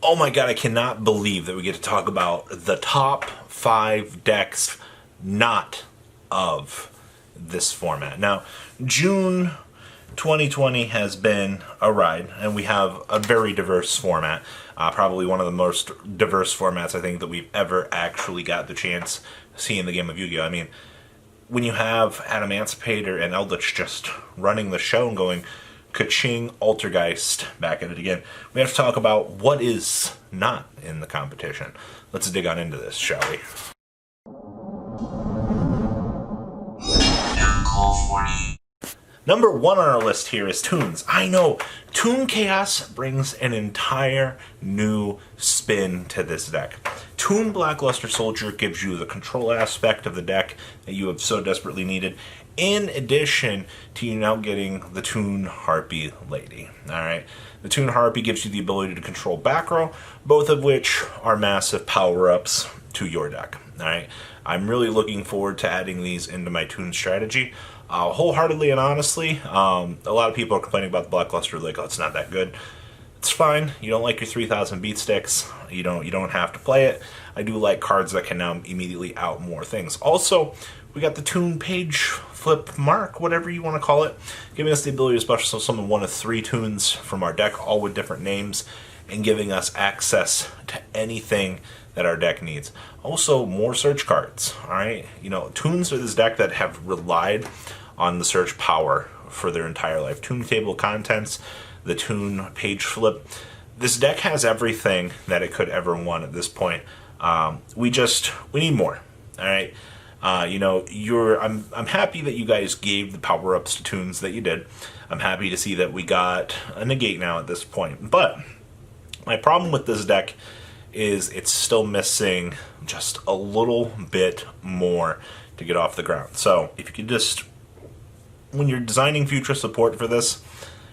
Oh my god, I cannot believe that we get to talk about the top 5 decks not of this format. Now, June 2020 has been a ride, and we have a very diverse format. Probably one of the most diverse formats I think that we've ever actually got the chance to see in the game of Yu-Gi-Oh! I mean, when you have Emancipator and Eldritch just running the show and going ka-ching, Altergeist, back at it again, we have to talk about what is not in the competition. Let's dig on into this, shall we? Number 1 on our list here is Toons. I know, Toon Chaos brings an entire new spin to this deck. Toon Blackluster Soldier gives you the control aspect of the deck that you have so desperately needed, in addition to you now getting the Toon Harpy Lady. Alright, the Toon Harpy gives you the ability to control back row, both of which are massive power-ups to your deck. Alright, I'm really looking forward to adding these into my Toon strategy. Wholeheartedly and honestly, a lot of people are complaining about the Blackluster, like, oh, it's not that good. It's fine. You don't like your 3,000 beat sticks. You don't have to play it. I do like cards that can now immediately out more things. Also, we got the Toon Page Flip Mark, whatever you want to call it, giving us the ability to special summon 1 of 3 Toons from our deck, all with different names, and giving us access to anything that our deck needs. Also, more search cards, alright? You know, Toons are this deck that have relied on the search power for their entire life. Toon Table of Contents, the Toon Page Flip. This deck has everything that it could ever want at this point. We need more, alright? You know, I'm happy that you guys gave the power-ups to Toons that you did. I'm happy to see that we got a negate now at this point. But my problem with this deck is it's still missing just a little bit more to get off the ground. So if you could just, when you're designing future support for this,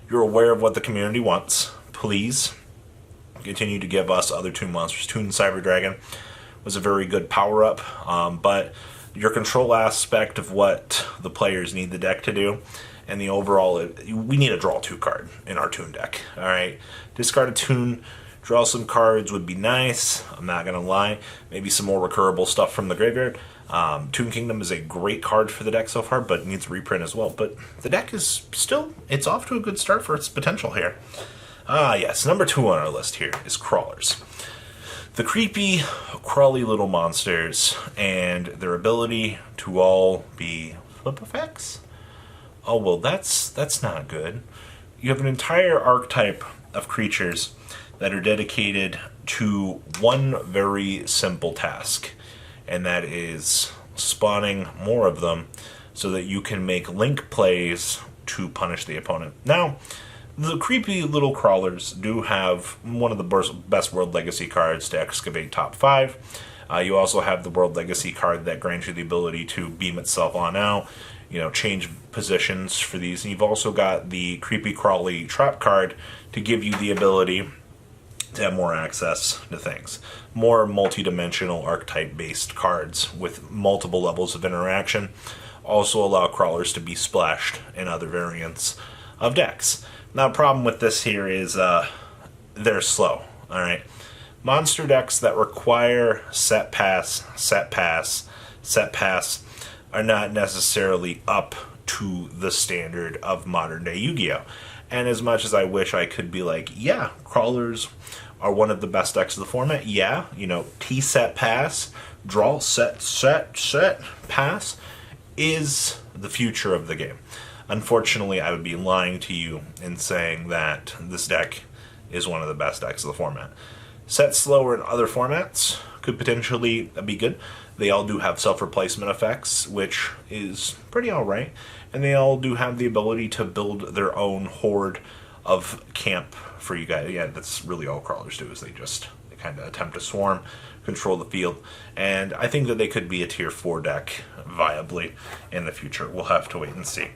you're aware of what the community wants, please continue to give us other Toon monsters. Toon Cyber Dragon was a very good power-up, but your control aspect of what the players need the deck to do, and the overall, we need a draw 2 card in our Toon deck. Alright, discard a Toon, draw some cards would be nice, I'm not going to lie. Maybe some more recurable stuff from the graveyard. Toon Kingdom is a great card for the deck so far, but it needs reprint as well. But the deck is still, it's off to a good start for its potential here. Yes, number 2 on our list here is Crawlers. The creepy, crawly little monsters and their ability to all be flip effects? Oh, well, that's not good. You have an entire archetype of creatures that are dedicated to one very simple task, and that is spawning more of them so that you can make link plays to punish the opponent. Now, the creepy little crawlers do have one of the best World Legacy cards to excavate top 5. You also have the World Legacy card that grants you the ability to beam itself on out, you know, change positions for these. And you've also got the creepy crawly trap card to give you the ability to have more access to things. More multi-dimensional archetype-based cards with multiple levels of interaction also allow crawlers to be splashed in other variants of decks. Now, the problem with this here is they're slow, alright? Monster decks that require set pass are not necessarily up to the standard of modern-day Yu-Gi-Oh! And as much as I wish I could be like, yeah, crawlers are one of the best decks of the format, yeah, you know, T-set pass, draw, set, pass is the future of the game. Unfortunately, I would be lying to you in saying that this deck is one of the best decks of the format. Set slower in other formats could potentially be good. They all do have self-replacement effects, which is pretty alright. And they all do have the ability to build their own horde of camp for you guys. Yeah, that's really all crawlers do, is they kind of attempt to swarm, control the field. And I think that they could be a tier 4 deck viably in the future. We'll have to wait and see.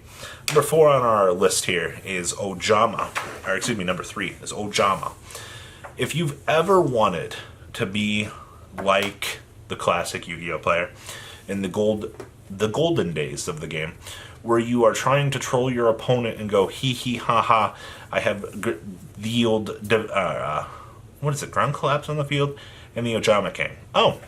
Number 4 on our list here is Ojama. Or excuse me, number 3 is Ojama. If you've ever wanted to be like the classic Yu-Gi-Oh player in the golden days of the game, where you are trying to troll your opponent and go hee hee ha ha, I have what is it, Ground Collapse on the field, and the Ojama King. Oh,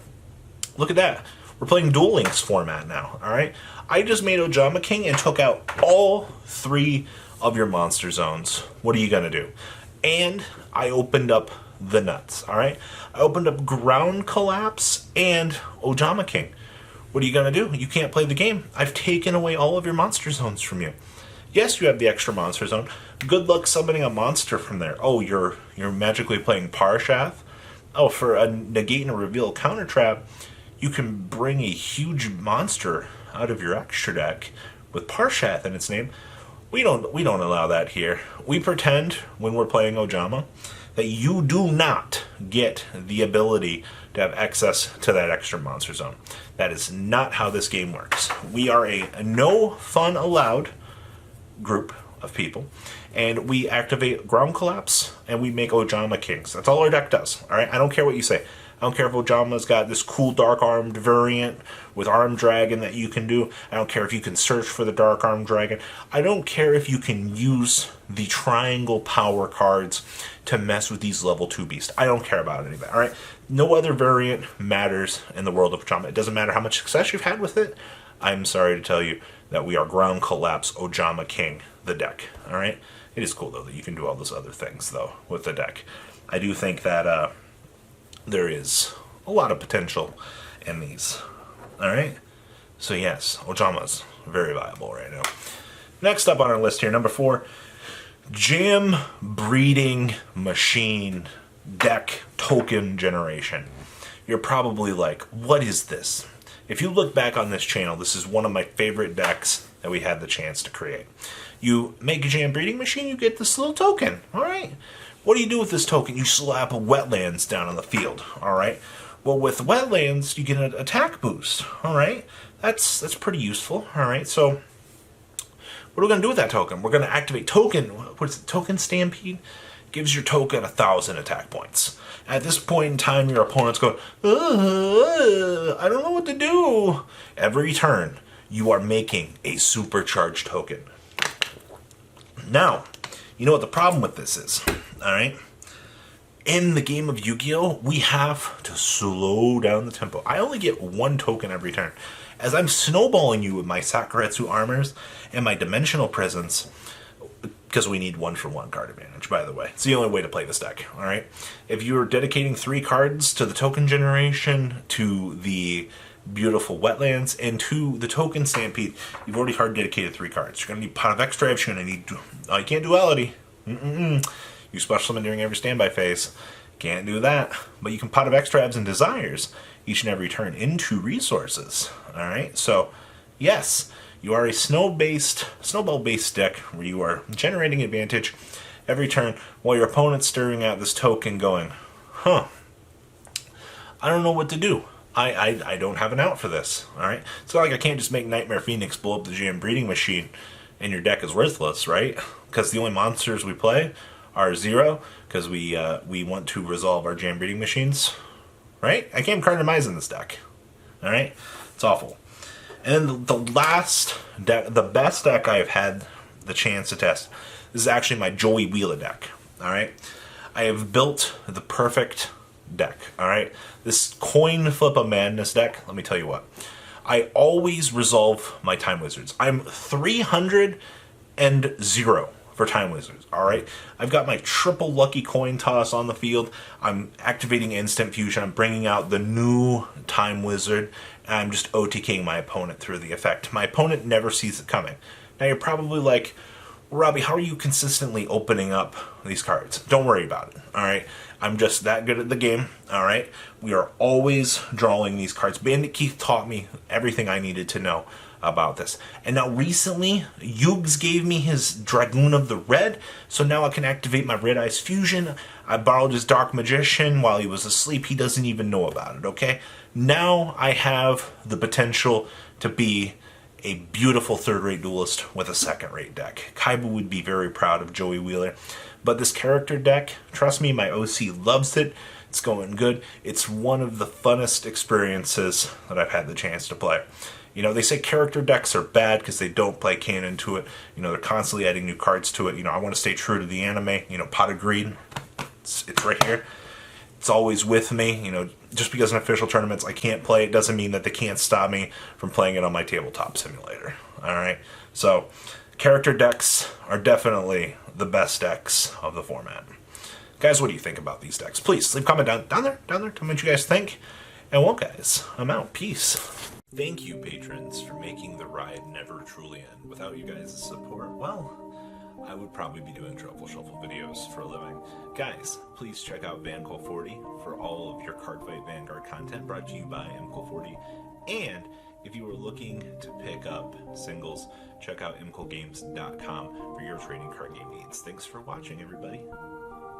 look at that. We're playing Duel Links format now, alright? I just made Ojama King and took out all 3 of your monster zones. What are you going to do? And I opened up the nuts, alright? I opened up Ground Collapse and Ojama King. What are you going to do? You can't play the game. I've taken away all of your monster zones from you. Yes, you have the extra monster zone. Good luck summoning a monster from there. Oh, you're magically playing Parshath? Oh, for a negate and a reveal counter trap, you can bring a huge monster out of your extra deck with Parshath in its name. We don't allow that here. We pretend when we're playing Ojama that you do not get the ability to have access to that extra monster zone. That is not how this game works. We are a no fun allowed group of people, and we activate Ground Collapse and we make Ojama Kings. That's all our deck does. Alright, I don't care what you say. I don't care if Ojama's got this cool Dark Armed variant with Armed Dragon that you can do. I don't care if you can search for the Dark Armed Dragon. I don't care if you can use the Triangle Power cards to mess with these level 2 beasts. I don't care about any of that, alright? No other variant matters in the world of Ojama. It doesn't matter how much success you've had with it. I'm sorry to tell you that we are Ground Collapse Ojama King, the deck, alright? It is cool, though, that you can do all those other things, though, with the deck. I do think that, there is a lot of potential in these. Alright? So yes, Ojama's very viable right now. Next up on our list here, number 4, Jam Breeding Machine Deck Token Generation. You're probably like, what is this? If you look back on this channel, this is one of my favorite decks that we had the chance to create. You make a Jam Breeding Machine, you get this little token. Alright? What do you do with this token? You slap Wetlands down on the field, alright? Well, with Wetlands, you get an attack boost, alright? That's pretty useful, alright? So, what are we going to do with that token? We're going to activate Token, what is it, Token Stampede? Gives your token 1,000 attack points. At this point in time, your opponent's going, I don't know what to do. Every turn, you are making a supercharged token. Now, you know what the problem with this is, alright? In the game of Yu-Gi-Oh, we have to slow down the tempo. I only get 1 token every turn. As I'm snowballing you with my Sakuretsu Armors and my Dimensional Prisons, because we need 1-for-1 card advantage, by the way. It's the only way to play this deck, alright? If you're dedicating 3 cards to the token generation, to the beautiful Wetlands, and to the Token Stampede, you've already hard dedicated 3 cards. You're going to need Pot of Extracts, you're going to need... you can't Duality. You special summon during every standby phase. Can't do that. But you can Pot of Extrabs and Desires each and every turn into resources. Alright, so yes, you are a snowball-based deck where you are generating advantage every turn while your opponent's stirring out this token going, I don't know what to do. I don't have an out for this. Alright? It's not like I can't just make Nightmare Phoenix blow up the Jam Breeding Machine and your deck is worthless, right? Because the only monsters we play are 0, because we want to resolve our Jam Breeding Machines, right? I can't Cardomize in this deck, alright? It's awful. And then the last deck, the best deck I've had the chance to test, this is actually my Joey Wheeler deck, alright? I have built the perfect deck, alright? This Coin Flip of Madness deck, let me tell you what. I always resolve my Time Wizards. I'm 300 and 0 for Time Wizards, alright? I've got my triple lucky coin toss on the field. I'm activating Instant Fusion. I'm bringing out the new Time Wizard. And I'm just OTKing my opponent through the effect. My opponent never sees it coming. Now you're probably like, Robbie, how are you consistently opening up these cards? Don't worry about it, alright? I'm just that good at the game, alright? We are always drawing these cards. Bandit Keith taught me everything I needed to know about this. And now recently, Yugs gave me his Dragoon of the Red, so now I can activate my Red Eyes Fusion. I borrowed his Dark Magician while he was asleep. He doesn't even know about it, okay? Now I have the potential to be a beautiful third-rate duelist with a second-rate deck. Kaiba would be very proud of Joey Wheeler. But this character deck, trust me, my OC loves it. It's going good. It's one of the funnest experiences that I've had the chance to play. You know, they say character decks are bad because they don't play canon to it. You know, they're constantly adding new cards to it. You know, I want to stay true to the anime. You know, Pot of Greed, it's right here. It's always with me. You know, just because in official tournaments I can't play it doesn't mean that they can't stop me from playing it on my tabletop simulator. All right. So, character decks are definitely the best decks of the format. Guys, what do you think about these decks? Please leave a comment down there. Tell me what you guys think. And well, guys, I'm out. Peace. Thank you, patrons, for making the ride never truly end. Without you guys' support, well, I would probably be doing Truffle Shuffle videos for a living. Guys, please check out VanCole40 for all of your Cardfight Vanguard content brought to you by MCole40. And if you are looking to pick up singles, check out mcagames.com for your trading card game needs. Thanks for watching, everybody.